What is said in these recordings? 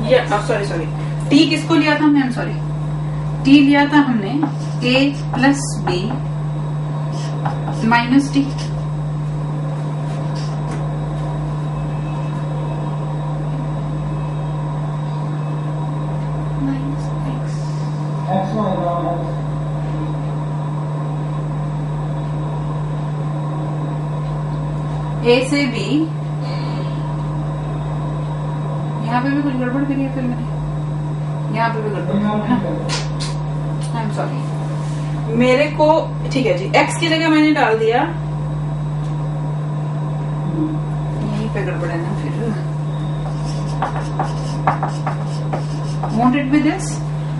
Sorry T किसको लिया था हमने, सॉरी टी लिया था हमने a plus B minus T. A से बी, यहाँ पे भी कुछ गड़बड़ करी है फिर मैंने, यहाँ पे भी गड़बड़ आई एम सॉरी मेरे को, ठीक है जी, x की जगह मैंने डाल दिया, यहीं पे गड़बड़ है ना फिर, वॉन्ट इट बी दिस।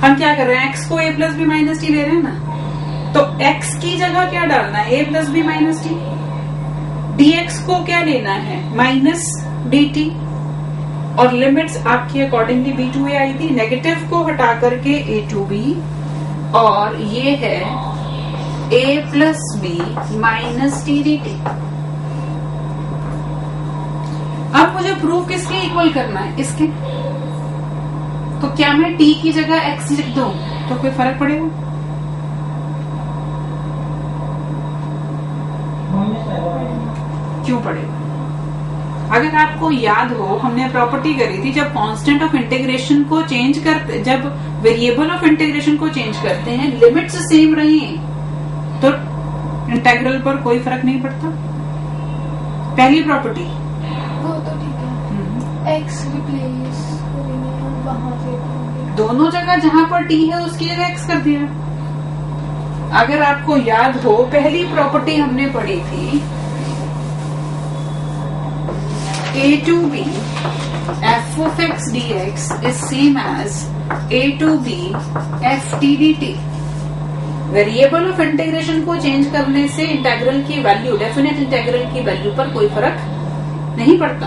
हम क्या कर रहे हैं, x को a plus B minus T ले रहे हैं ना, तो x की जगह क्या डालना है, a plus B minus T. dx को क्या लेना है, माइनस dt, और लिमिट्स आपकी अकॉर्डिंगली b टू a आई थी, नेगेटिव को हटा करके a टू b, और ये है a plus B minus T dt। अब मुझे प्रूफ किसके इक्वल करना है, इसके। तो क्या मैं t की जगह x लिख दूं तो कोई फर्क पड़ेगा? क्यों पड़ेगा? अगर आपको याद हो, हमने प्रॉपर्टी करी थी, जब कांस्टेंट ऑफ इंटीग्रेशन को चेंज करते, जब वेरिएबल ऑफ इंटीग्रेशन को चेंज करते हैं, लिमिट्स सेम रही तो इंटीग्रल पर कोई फर्क नहीं पड़ता। पहली प्रॉपर्टी वो तो ठीक है, x रिप्लेस वहां से दोनों जगह जहां पर t है उसकी जगह x कर दिया। अगर आपको याद हो, पहली प्रॉपर्टी हमने पढ़ी थी a to b f of x dx is same as a to b f t dt। Variable of integration को चेंज करने से इंटीग्रल की वैल्यू, डेफिनेट इंटीग्रल की वैल्यू पर कोई फर्क नहीं पड़ता।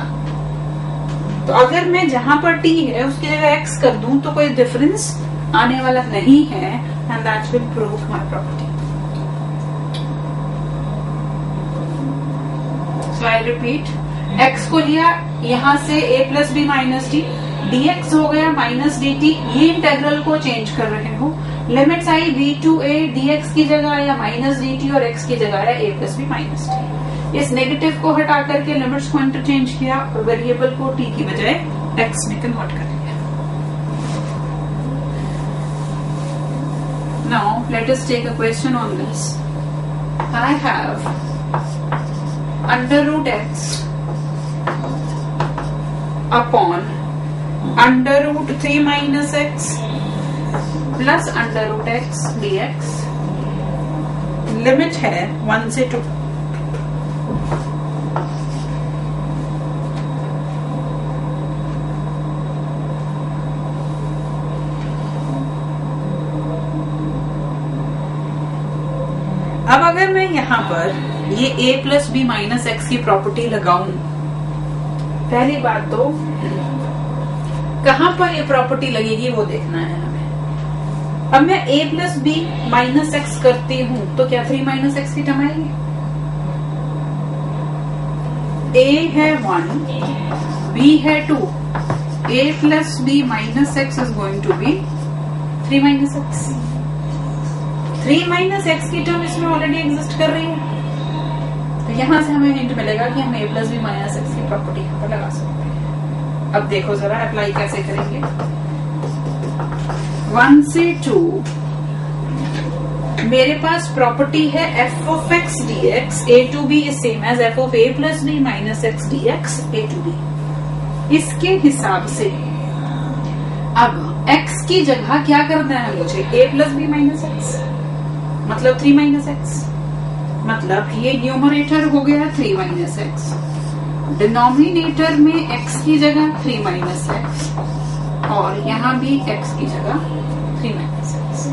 तो अगर मैं जहां पर t है उसकी जगह x कर दूं तो कोई डिफरेंस आने वाला नहीं है, and that will prove my property. So I repeat, x को लिया यहाँ से a plus B minus T, dx हो गया माइनस dt, ये इंटेग्रल को चेंज कर रहे हो, लिमिट्स आई b टू a, dx की जगह आया माइनस dt और x की जगह आया a plus B minus T. इस नेगेटिव को हटा करके लिमिट्स को इंटरचेंज किया और वेरिएबल को t की बजाय x में कन्वर्ट कर दिया। Now let us take a question on this. I have under root x upon under root 3 minus x plus under root x dx। Limit है 1 से 2। अब अगर मैं यहाँ पर ये a plus B minus x की प्रॉपर्टी लगाऊं, पहली बात तो कहां पर ये प्रॉपर्टी लगेगी वो देखना है हमें। अब मैं a plus B minus X करती हूं तो क्या 3 माइनस एक्स की टर्म आएगी? a है 1, b है 2, a plus B minus X is going to be 3 minus X. 3 minus x की टर्म इसमें ऑलरेडी एग्जिस्ट कर रही है, तो यहां से हमें हिंट मिलेगा कि हम a plus B minus x की प्रॉपर्टी यहाँ पर लगा सकते हैं। अब देखो जरा अप्लाई कैसे करेंगे। 1 से 2 मेरे पास प्रॉपर्टी है f of x dx, a to b is same as f of a plus B minus X dx a to b। इसके हिसाब से अब x की जगह क्या करना है मुझे, a plus B minus X मतलब 3 माइनस एक्स, मतलब ये न्यूमरेटर हो गया 3 माइनस एक्स, डिनोमिनेटर में x की जगह 3 माइनस एक्स और यहाँ भी x की जगह 3 माइनस एक्स।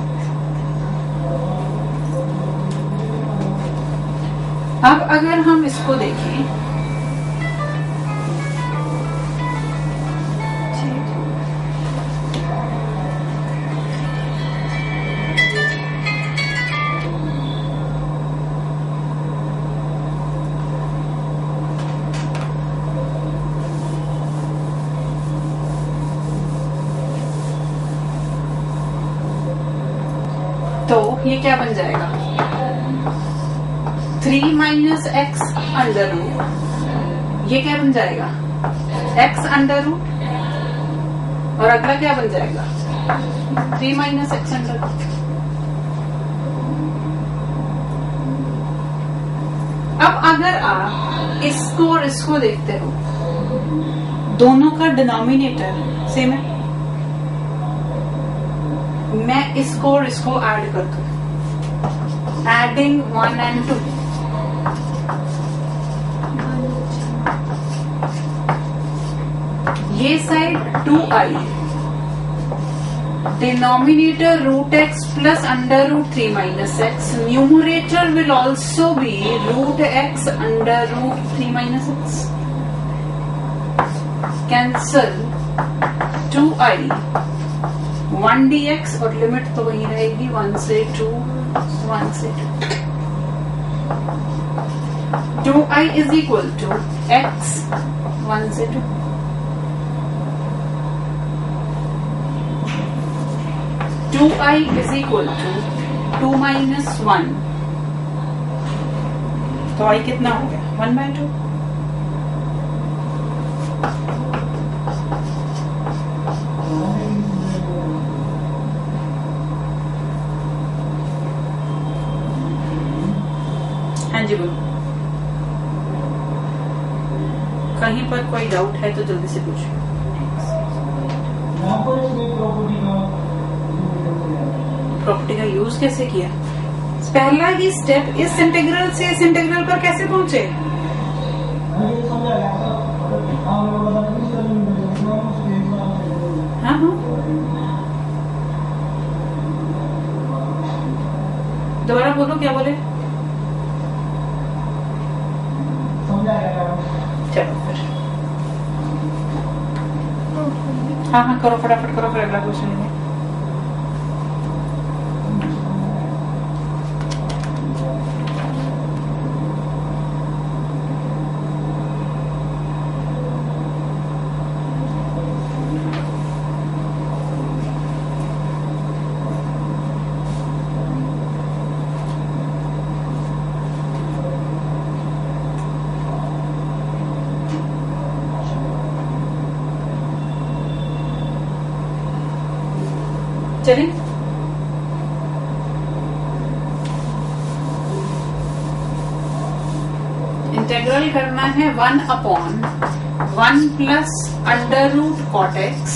अब अगर हम इसको देखें, तो ये क्या बन जाएगा 3 माइनस एक्स अंडर रूट, ये क्या बन जाएगा x अंडर रूट, और अगला क्या बन जाएगा 3 माइनस एक्स अंडर रूट। अब अगर आप इसको और इसको देखते हो, दोनों का डिनोमिनेटर सेम है, मैं इसको और इसको ऐड कर दूं, एडिंग 1 and 2, ये side 2i, denominator root X plus under root 3 minus X, numerator will also be root X under root 3 minus X, cancel 2i 1 dx, और लिमिट तो वही रहेगी 1 से 2, 1 से 2, 2i is equal to x 1 से 2, to I is equal to 2 minus 1, तो आई कितना हो गया 1/2। हाँ जी बोलो, कहीं पर कोई डाउट है तो जल्दी से पूछो। प्रॉपर्टी का यूज कैसे किया, पहला ही स्टेप इस इंटीग्रल से इस इंटीग्रल पर कैसे पहुंचे, हाँ हाँ दोबारा बोलो, क्या बोले, चलो फिर हाँ हाँ करो, फटाफट करो, फिर अगला क्वेश्चन है। चलिए इंटीग्रल करना है 1/1 plus under root cot X,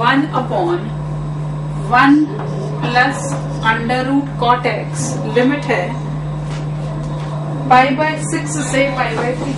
1/1 plus under root cot X, limit है π/6 से π/3।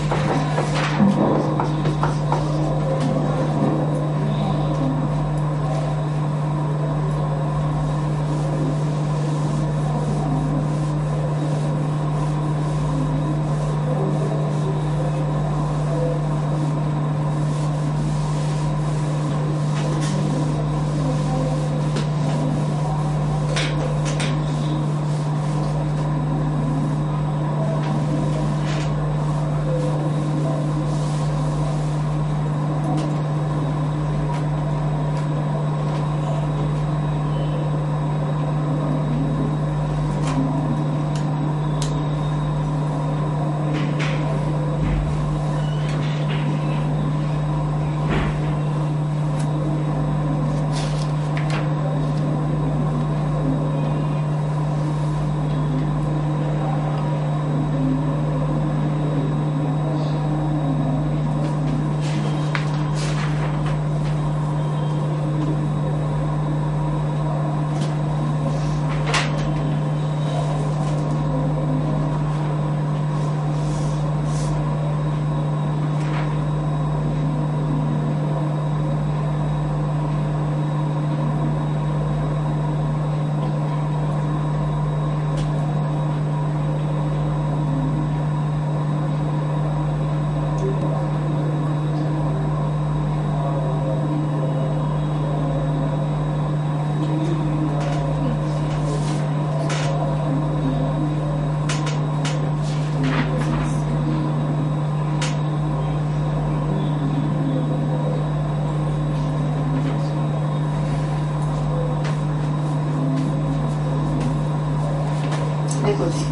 देखो जी,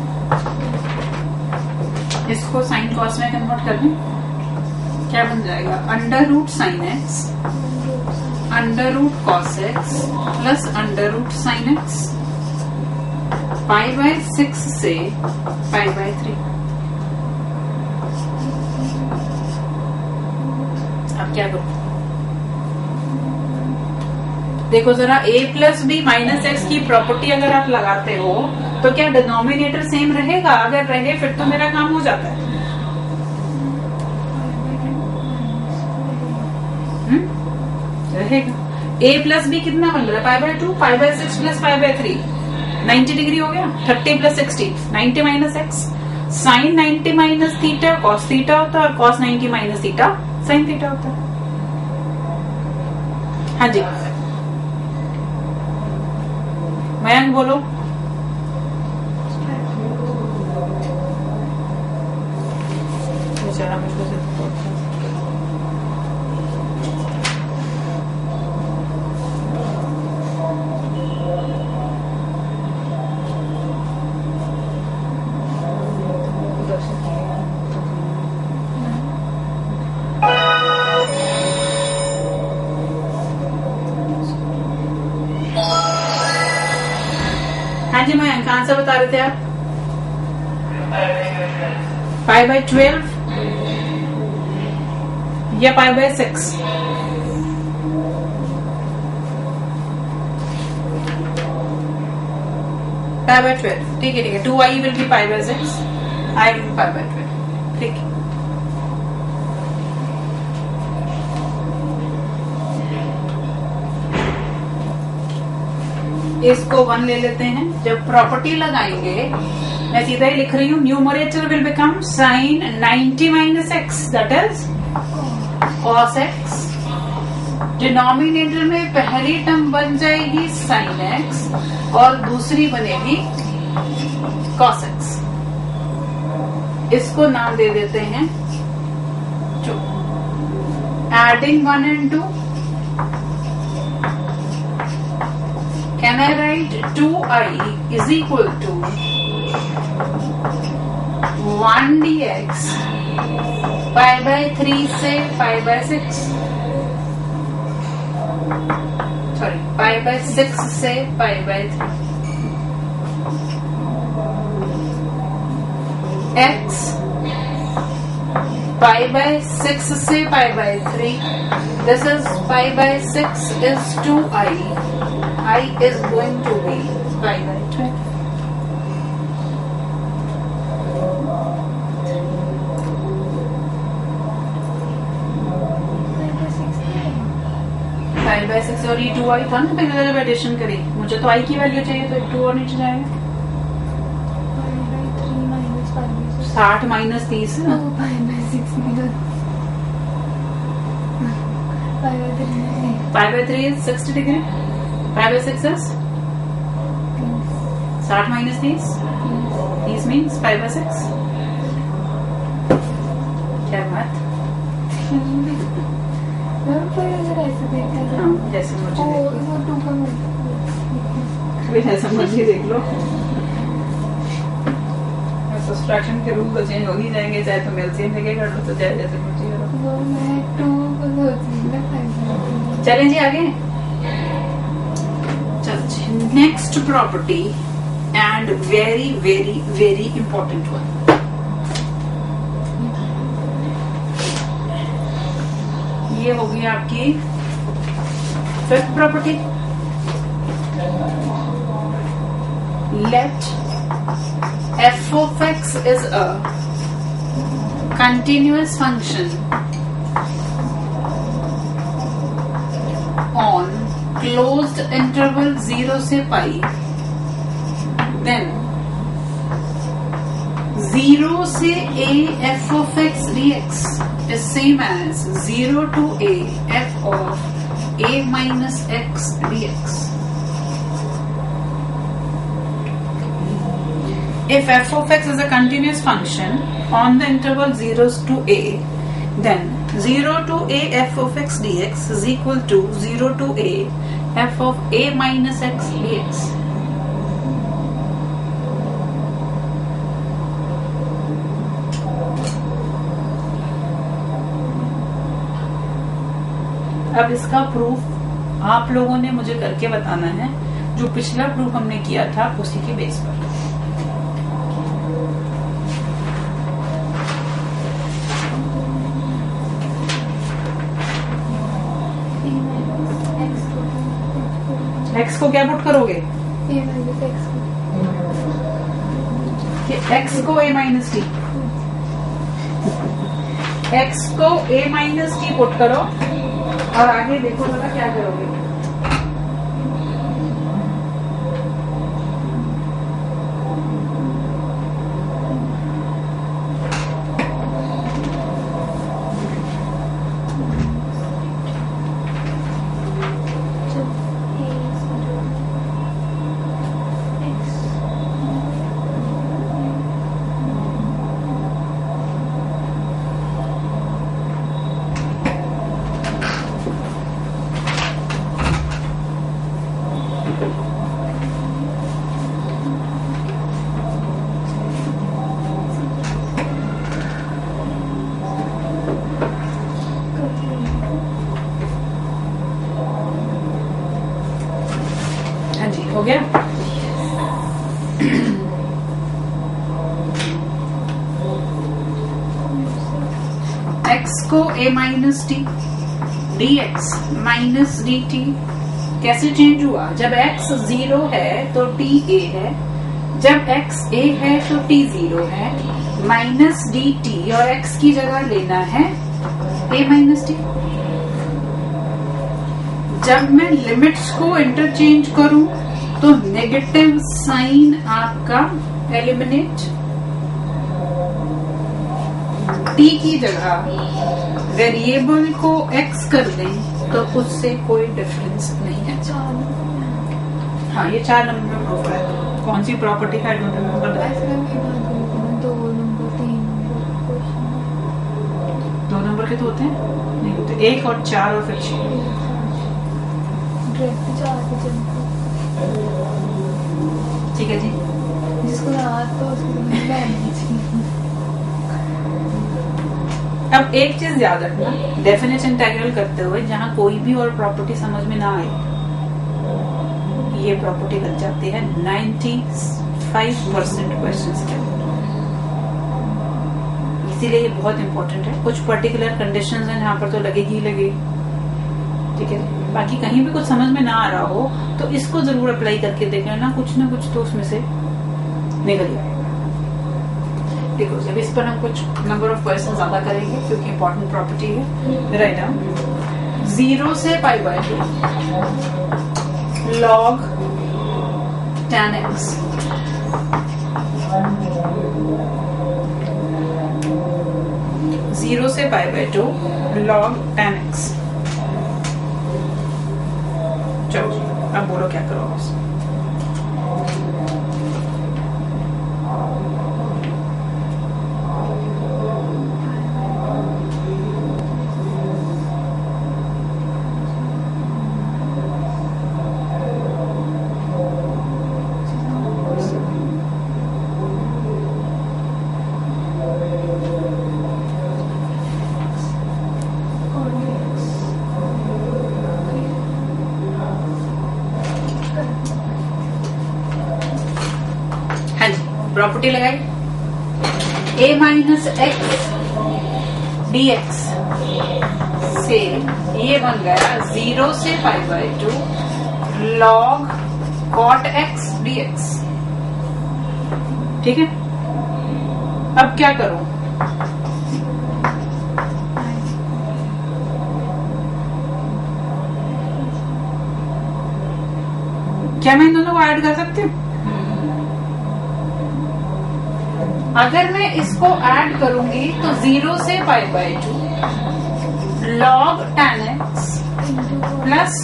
इसको साइन कॉस में कन्वर्ट कर दें, क्या बन जाएगा? Under root sine x under root cos x plus under root sine x π/6 से π/3। अब क्या करूं? देखो जरा, a plus B minus x की प्रॉपर्टी अगर आप लगाते हो तो क्या डिनोमिनेटर सेम रहेगा? अगर रहे फिर तो मेरा काम हो जाता है। रहेगा। a प्लस बी कितना बन रहा है? π/2, π/6 प्लस π/3, 90 डिग्री हो गया। 30 plus 60, 90 minus X. Sine 90 minus theta cos theta होता है और cos 90 minus theta sine theta होता है। हाँ जी मयंक बोलो। बेचारा मुझको जी मयंक आंसर बता रहे थे आप? π/12 या π/6? π/12। ठीक है 2i will be π/6, i will be π/12। ठीक है। इसको 1 ले लेते हैं। जब प्रॉपर्टी लगाएंगे, मैं सीधा ही लिख रही हूँ, numerator will become sign 90 minus x that is cos x. Denominator में पहली टर्म बन जाएगी साइन एक्स और दूसरी बनेगी कॉस एक्स। इसको नाम दे देते हैं 2। Adding 1 and 2, can I write 2i is equal to 1 dx π/3 से π/6, सॉरी π/6 से π/3, x π/6 से π/3, this is π/6 is 2i, I is going to be π/12। π/6 और ये 2i था ना पहले जब एडिशन करी, मुझे तो i की वैल्यू चाहिए तो 2 और नीचे जाएगा। 60 minus 30 π/3 is 60 degree, π/6 is 60 minus 30 means π/6। क्या बात? जैसे मर्जी देख लो, सब्सट्रैक्शन के रूल तो चेंज हो ही जाएंगे, चाहे तुम एलसीएम लेके कर लो तो चाहे जैसे मर्जी करो। चलें जी आगे। Next property and very very very important one, ये होगी आपकी fifth property. Let f of x is a continuous function on closed interval 0 से pi, then 0 से a f of x dx is same as 0 to a f of a minus x dx. If f of x is a continuous function on the interval 0 to a, then 0 to a f of x dx is equal to 0 to a f of a minus x dx. अब इसका proof आप लोगों ने मुझे करके बताना है, जो पिछला प्रूफ हमने किया था उसी के बेस पर। x को क्या पुट करोगे? x को a माइनस टी, x को a माइनस टी पुट करो और आगे देखो पता क्या करोगे। हो गया। x को a minus T D x minus D T कैसे चेंज हुआ? जब x 0 है तो t a है, जब x a है तो t 0 है, माइनस डी टी और x की जगह लेना है a माइनस टी। जब मैं लिमिट्स को इंटरचेंज करूं तो नेगेटिव साइन आपका एलिमिनेट, t की जगह वेरिएबल को x कर दें तो उससे कोई डिफरेंस नहीं है। हाँ, ये 4 नंबर में प्रूफ है। कौन सी प्रॉपर्टी का नंबर? 2 नंबर के तो होते हैं, नहीं होते, 1 और 4 और फिर 6। ठीक है जी, जिसको याद तो अब एक चीज याद रखना, डेफिनेट इंटीग्रल करते हुए जहां कोई भी और प्रॉपर्टी समझ में ना आए, ये प्रॉपर्टी लग जाती है 95% क्वेश्चंस के अंदर। इसीलिए ये बहुत इंपॉर्टेंट है। कुछ पर्टिकुलर कंडीशंस हैं जहां पर तो लगेगी ही लगेगी, ठीक है। बाकी कहीं भी कुछ समझ में ना आ रहा हो तो इसको जरूर अप्लाई करके देख लेना, कुछ ना कुछ तो उसमें से निकल जाएगा। देखो, जब इस पर हम कुछ नंबर ऑफ क्वेश्चन ज्यादा करेंगे क्योंकि इंपॉर्टेंट प्रॉपर्टी है। राइट डाउन 0 से pi by 2 log tan x, zero से pi by 2 log tan x। चलो जी, अब बोलो क्या करो बस। प्रॉपर्टी लगाई, a minus x D x से ये बन गया 0 से pi by 2 log cot x dx। ठीक है, अब क्या करूं? क्या मैं इन दोनों को ऐड कर सकती हूँ? अगर मैं इसको ऐड करूंगी तो 0 से pi by 2 log tan x plus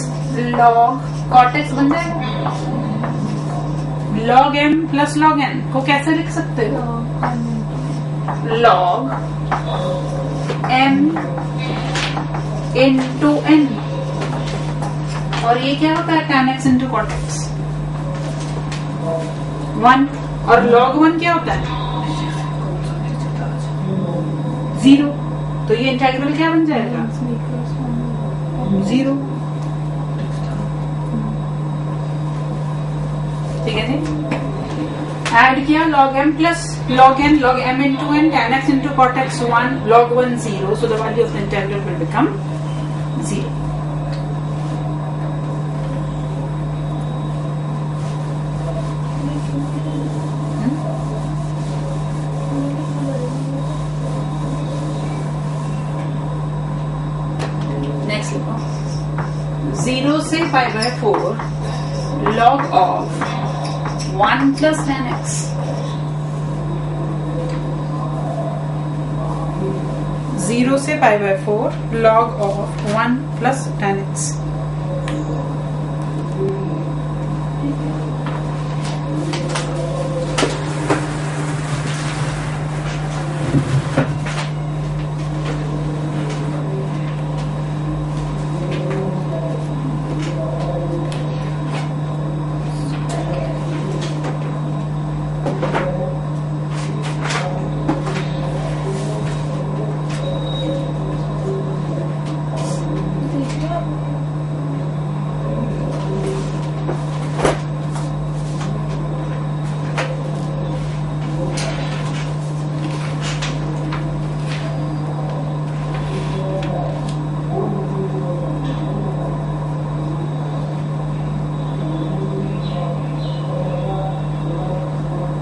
log cot x बन जाएगा। log m plus log n को कैसे लिख सकते हो? log m into n, और ये क्या होता है? tan x into cot x 1, और log 1 क्या होता है? 0। तो ये इंटीग्रल क्या बन जाएगा? 0। ठीक है जी। ऐड किया log m plus log n log m into n tan x into cot x 1 log 1 0, so the value of the integral will become 0. Next लिखो 0 से pi by 4 log of 1 plus tan x 0 से pi by 4 log of 1 plus tan x।